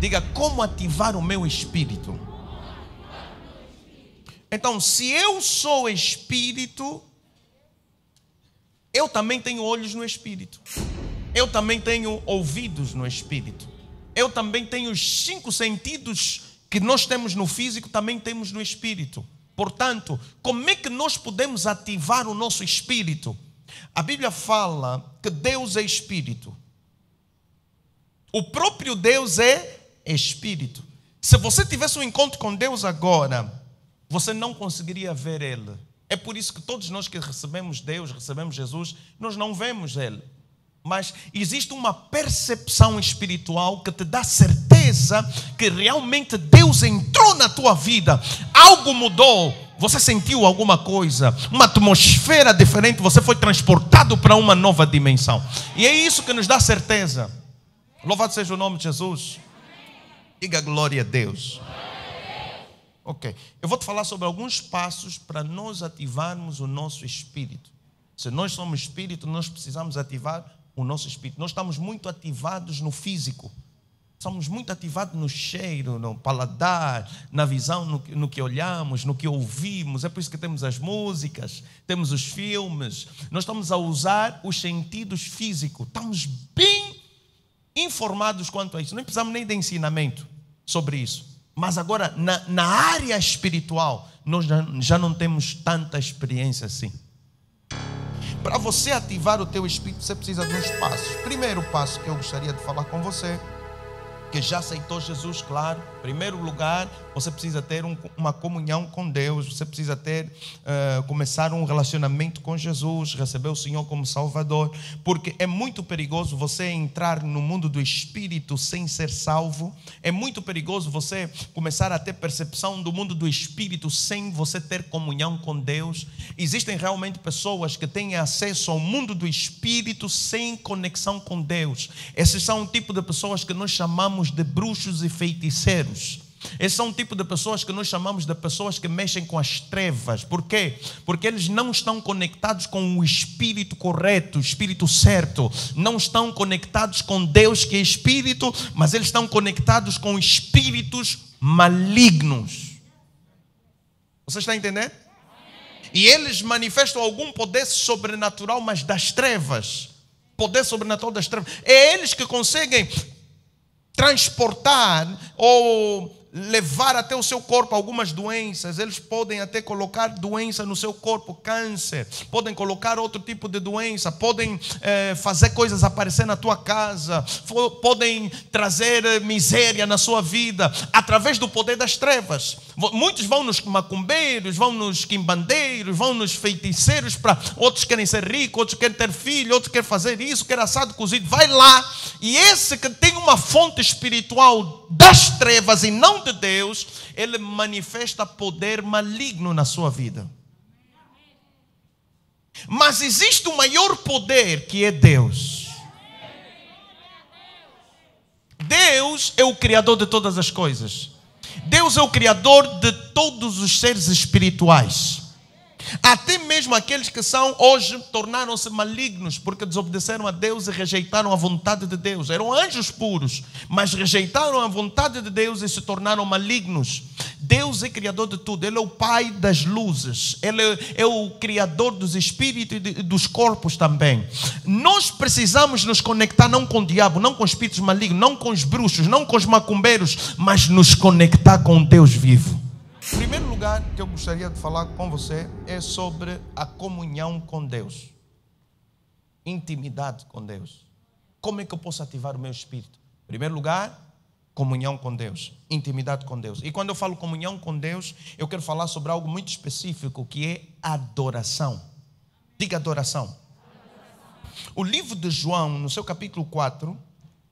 Diga, como ativar o meu espírito? Então, se eu sou espírito, eu também tenho olhos no espírito. Eu também tenho ouvidos no espírito. Eu também tenho os 5 sentidos que nós temos no físico, também temos no espírito. Portanto, como é que nós podemos ativar o nosso espírito? A Bíblia fala que Deus é espírito. O próprio Deus é espírito. Se você tivesse um encontro com Deus agora, você não conseguiria ver Ele. É por isso que todos nós que recebemos Deus, recebemos Jesus, nós não vemos Ele. Mas existe uma percepção espiritual que te dá certeza que realmente Deus entrou na tua vida. Algo mudou. Você sentiu alguma coisa, uma atmosfera diferente, você foi transportado para uma nova dimensão. E é isso que nos dá certeza. Louvado seja o nome de Jesus. Diga glória a Deus. Ok, eu vou te falar sobre alguns passos para nós ativarmos o nosso espírito. Se nós somos espírito, nós precisamos ativar o nosso espírito. Nós estamos muito ativados no físico. Estamos muito ativados no cheiro, no paladar, na visão, no que olhamos, no que ouvimos. É por isso que temos as músicas, temos os filmes. Nós estamos a usar os sentidos físicos. Estamos bem informados quanto a isso. Não precisamos nem de ensinamento sobre isso. Mas agora, na área espiritual, nós já não temos tanta experiência assim. Para você ativar o teu espírito, você precisa de uns passos. Primeiro passo que eu gostaria de falar com você, que já aceitou Jesus, claro. Em primeiro lugar, você precisa ter uma comunhão com Deus. Você precisa começar um relacionamento com Jesus, receber o Senhor como Salvador. Porque é muito perigoso você entrar no mundo do Espírito sem ser salvo. É muito perigoso você começar a ter percepção do mundo do Espírito sem você ter comunhão com Deus. Existem realmente pessoas que têm acesso ao mundo do Espírito sem conexão com Deus. Esses são o tipo de pessoas que nós chamamos de bruxos e feiticeiros. Esses são o tipo de pessoas que nós chamamos de pessoas que mexem com as trevas. Por quê? Porque eles não estão conectados com o espírito correto, o espírito certo. Não estão conectados com Deus, que é espírito, mas eles estão conectados com espíritos malignos. Você está entendendo? E eles manifestam algum poder sobrenatural, mas das trevas. Poder sobrenatural das trevas. É eles que conseguem transportar ou levar até o seu corpo algumas doenças. Eles podem até colocar doença no seu corpo, câncer, podem colocar outro tipo de doença, podem fazer coisas aparecer na tua casa, podem trazer miséria na sua vida, através do poder das trevas. Muitos vão nos macumbeiros, vão nos quimbandeiros, vão nos feiticeiros, outros querem ser ricos, outros querem ter filho, outros querem fazer isso, querem assado, cozido. Vai lá, e esse que tem uma fonte espiritual das trevas e não de Deus, ele manifesta poder maligno na sua vida. Mas existe um maior poder, que é Deus. Deus é o Criador de todas as coisas. Deus é o Criador de todos os seres espirituais. Até mesmo aqueles que são hoje tornaram-se malignos porque desobedeceram a Deus e rejeitaram a vontade de Deus. Eram anjos puros, mas rejeitaram a vontade de Deus e se tornaram malignos. Deus é criador de tudo. Ele é o Pai das luzes. Ele é o criador dos espíritos e dos corpos também. Nós precisamos nos conectar não com o diabo, não com espíritos malignos, não com os bruxos, não com os macumbeiros, mas nos conectar com Deus vivo. O primeiro lugar que eu gostaria de falar com você é sobre a comunhão com Deus. Intimidade com Deus. Como é que eu posso ativar o meu espírito? Em primeiro lugar, comunhão com Deus. Intimidade com Deus. E quando eu falo comunhão com Deus, eu quero falar sobre algo muito específico, que é adoração. Diga adoração. O livro de João, no seu capítulo 4,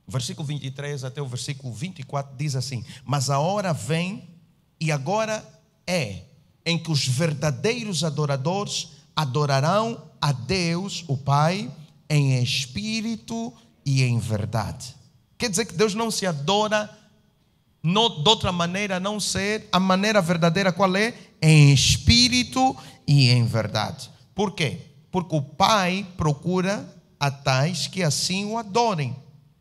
versículo 23 até o versículo 24, diz assim: mas a hora vem, e agora é, em que os verdadeiros adoradores adorarão a Deus, o Pai, em espírito e em verdade. Quer dizer que Deus não se adora de outra maneira a não ser a maneira verdadeira. Qual é? Em espírito e em verdade. Por quê? Porque o Pai procura a tais que assim o adorem.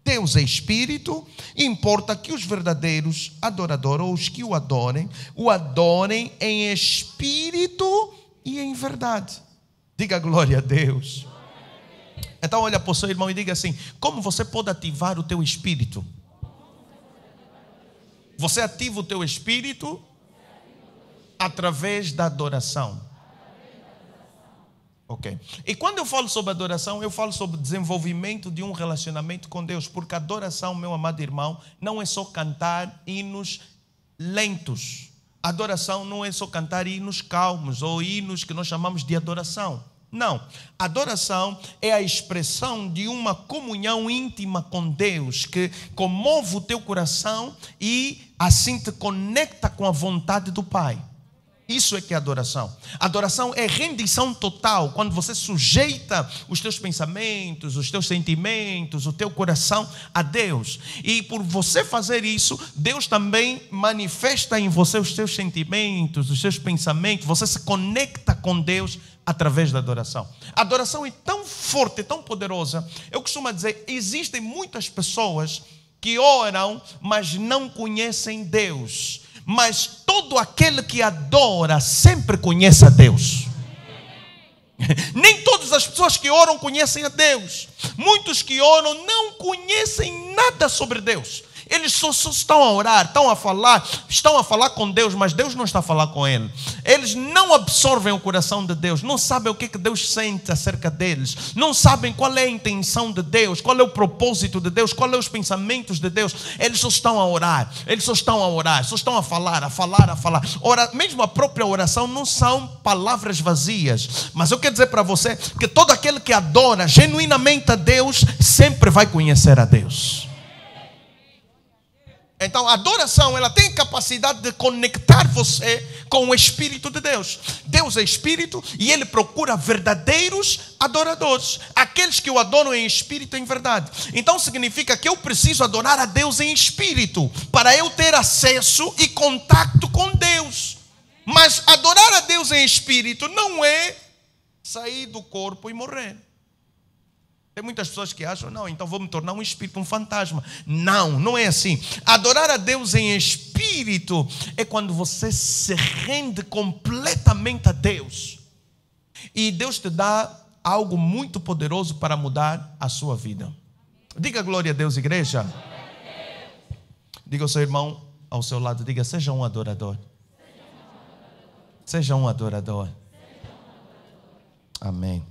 Deus é espírito, e importa que os verdadeiros adoradores, ou os que o adorem em espírito e em verdade. Diga glória a Deus. Então olha para o seu irmão e diga assim: como você pode ativar o teu espírito? Você ativa o teu espírito através da adoração. Ok. E quando eu falo sobre adoração, eu falo sobre desenvolvimento de um relacionamento com Deus. Porque adoração, meu amado irmão, não é só cantar hinos lentos. Adoração não é só cantar hinos calmos ou hinos que nós chamamos de adoração. Não. Adoração é a expressão de uma comunhão íntima com Deus que comove o teu coração e assim te conecta com a vontade do Pai. Isso é que é adoração. Adoração é rendição total, quando você sujeita os teus pensamentos, os teus sentimentos, o teu coração a Deus. E por você fazer isso, Deus também manifesta em você os teus sentimentos, os teus pensamentos. Você se conecta com Deus através da adoração. A adoração é tão forte, tão poderosa. Eu costumo dizer, existem muitas pessoas que oram, mas não conhecem Deus. Mas todo aquele que adora sempre conhece a Deus. Nem todas as pessoas que oram conhecem a Deus. Muitos que oram não conhecem nada sobre Deus. Eles só estão a orar, estão a falar com Deus, mas Deus não está a falar com eles. Eles não absorvem o coração de Deus, não sabem o que Deus sente acerca deles, não sabem qual é a intenção de Deus, qual é o propósito de Deus, qual é os pensamentos de Deus. Eles só estão a orar, só estão a falar. Ora, mesmo a própria oração não são palavras vazias. Mas eu quero dizer para você que todo aquele que adora genuinamente a Deus sempre vai conhecer a Deus. Então a adoração, ela tem capacidade de conectar você com o Espírito de Deus. Deus é Espírito e Ele procura verdadeiros adoradores, aqueles que o adoram em Espírito e em verdade. Então significa que eu preciso adorar a Deus em Espírito para eu ter acesso e contato com Deus. Mas adorar a Deus em Espírito não é sair do corpo e morrer. Tem muitas pessoas que acham, não, então vou me tornar um espírito, um fantasma. Não, não é assim. Adorar a Deus em espírito é quando você se rende completamente a Deus. E Deus te dá algo muito poderoso para mudar a sua vida. Diga glória a Deus, igreja. Diga ao seu irmão ao seu lado, diga, seja um adorador. Seja um adorador. Amém.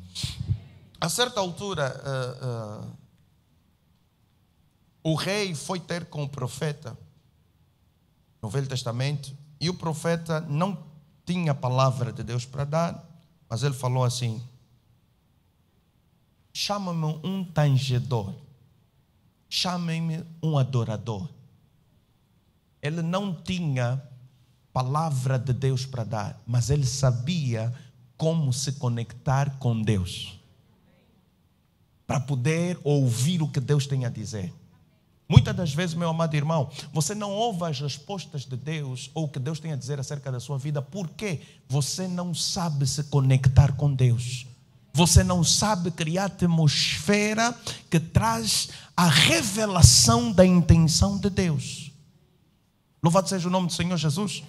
A certa altura, o rei foi ter com o profeta no Velho Testamento, e o profeta não tinha a palavra de Deus para dar, mas ele falou assim: chama-me um tangedor, chame-me um adorador. Ele não tinha palavra de Deus para dar, mas ele sabia como se conectar com Deus, para poder ouvir o que Deus tem a dizer. Muitas das vezes, meu amado irmão, você não ouve as respostas de Deus ou o que Deus tem a dizer acerca da sua vida porque você não sabe se conectar com Deus. Você não sabe criar atmosfera que traz a revelação da intenção de Deus. Louvado seja o nome do Senhor Jesus.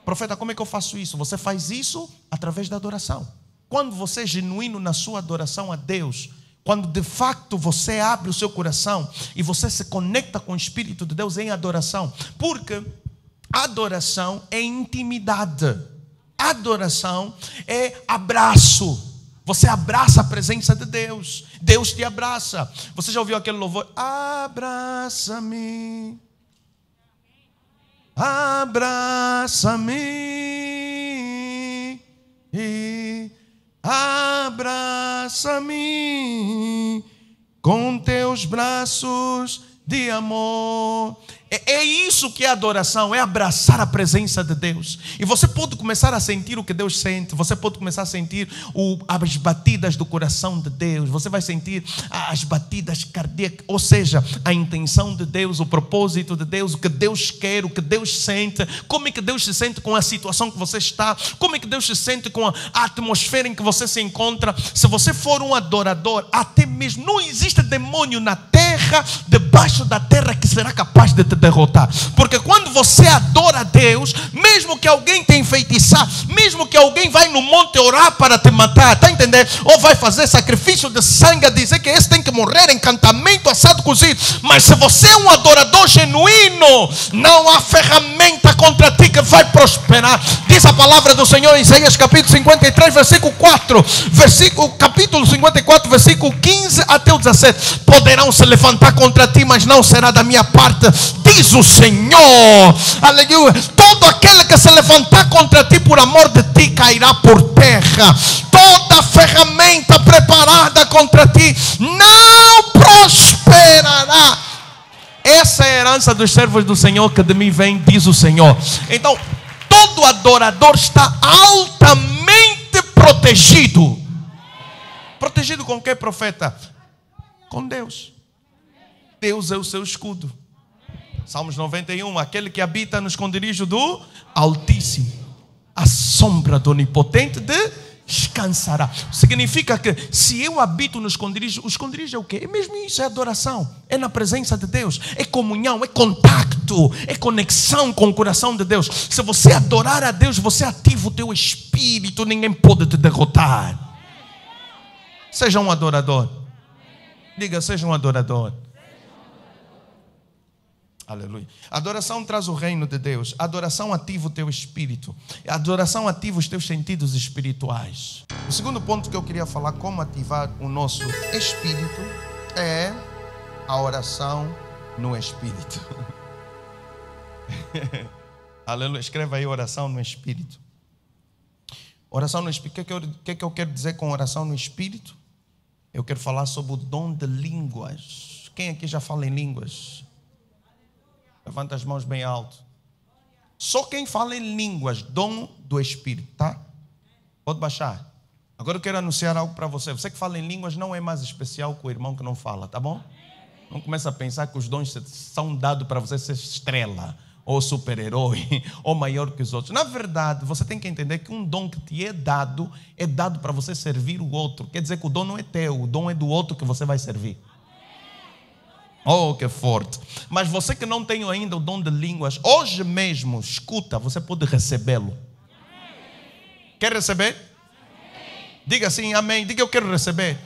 Profeta, como é que eu faço isso? Você faz isso através da adoração. Quando você é genuíno na sua adoração a Deus, quando de facto você abre o seu coração e você se conecta com o Espírito de Deus em adoração, porque adoração é intimidade, adoração é abraço. Você abraça a presença de Deus, Deus te abraça. Você já ouviu aquele louvor? Abraça-me, abraça-me, abraça-me com teus braços de amor. É isso que é adoração, é abraçar a presença de Deus. E você pode começar a sentir o que Deus sente. Você pode começar a sentir as batidas do coração de Deus. Você vai sentir as batidas cardíacas, ou seja, a intenção de Deus, o propósito de Deus, o que Deus quer, o que Deus sente. Como é que Deus se sente com a situação que você está? Como é que Deus se sente com a atmosfera em que você se encontra? Se você for um adorador, até mesmo não existe demônio na terra terra, debaixo da terra, que será capaz de te derrotar. Porque quando você adora a Deus, mesmo que alguém te enfeitiçar, mesmo que alguém vai no monte orar para te matar, está entendendo? Ou vai fazer sacrifício de sangue, a dizer que esse tem que morrer, encantamento, assado, cozido. Mas se você é um adorador genuíno, não há ferramenta contra ti que vai prosperar. Diz a palavra do Senhor em Isaías capítulo 53, versículo 4, capítulo 54, versículo 15 até o 17. Poderão se levantar contra ti, mas não será da minha parte, diz o Senhor. Aleluia. Todo aquele que se levantar contra ti por amor de ti cairá por terra. Toda ferramenta preparada contra ti não prosperará. Essa é a herança dos servos do Senhor que de mim vem, diz o Senhor. Então, todo adorador está altamente protegido. Protegido com que, profeta? Com Deus. Deus é o seu escudo. Salmos 91, aquele que habita no esconderijo do Altíssimo, a sombra do Onipotente descansará. Significa que se eu habito no esconderijo, o esconderijo é o quê? É mesmo isso, é adoração, é na presença de Deus, é comunhão, é contato, é conexão com o coração de Deus. Se você adorar a Deus, você ativa o teu espírito, ninguém pode te derrotar. Seja um adorador. Diga, seja um adorador. Aleluia. Adoração traz o reino de Deus. Adoração ativa o teu espírito. Adoração ativa os teus sentidos espirituais. O segundo ponto que eu queria falar, como ativar o nosso espírito, é a oração no espírito. Aleluia. Escreva aí, oração no espírito. Oração no espírito. O que eu quero dizer com oração no espírito? Eu quero falar sobre o dom de línguas. Quem aqui já fala em línguas? Levanta as mãos bem alto. Só quem fala em línguas, dom do Espírito, tá? Pode baixar. Agora eu quero anunciar algo para você. Você que fala em línguas não é mais especial que o irmão que não fala, tá bom? Não começa a pensar que os dons são dados para você ser estrela, ou super-herói, ou maior que os outros. Na verdade, você tem que entender que um dom que te é dado para você servir o outro. Quer dizer que o dom não é teu, o dom é do outro que você vai servir. Oh, que forte. Mas você que não tem ainda o dom de línguas, hoje mesmo, escuta, você pode recebê-lo. Quer receber? Diga assim, amém. Diga, eu quero receber.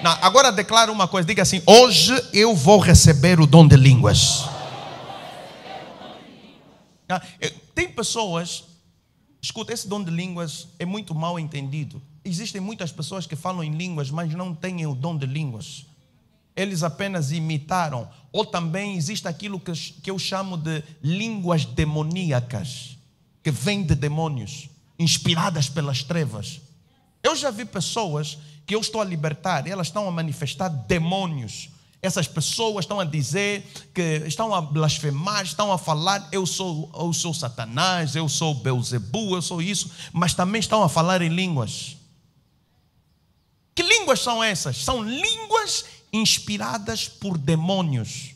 Não, agora declara uma coisa, diga assim: hoje eu vou receber o dom de línguas. Tem pessoas, escuta, esse dom de línguas é muito mal entendido. Existem muitas pessoas que falam em línguas, mas não têm o dom de línguas. Eles apenas imitaram. Ou também existe aquilo que eu chamo de línguas demoníacas, que vêm de demônios, inspiradas pelas trevas. Eu já vi pessoas que eu estou a libertar, elas estão a manifestar demônios. Essas pessoas estão a dizer que estão a blasfemar, estão a falar: eu sou Satanás, eu sou Belzebu, eu sou isso, mas também estão a falar em línguas. Que línguas são essas? São línguas inspiradas por demônios.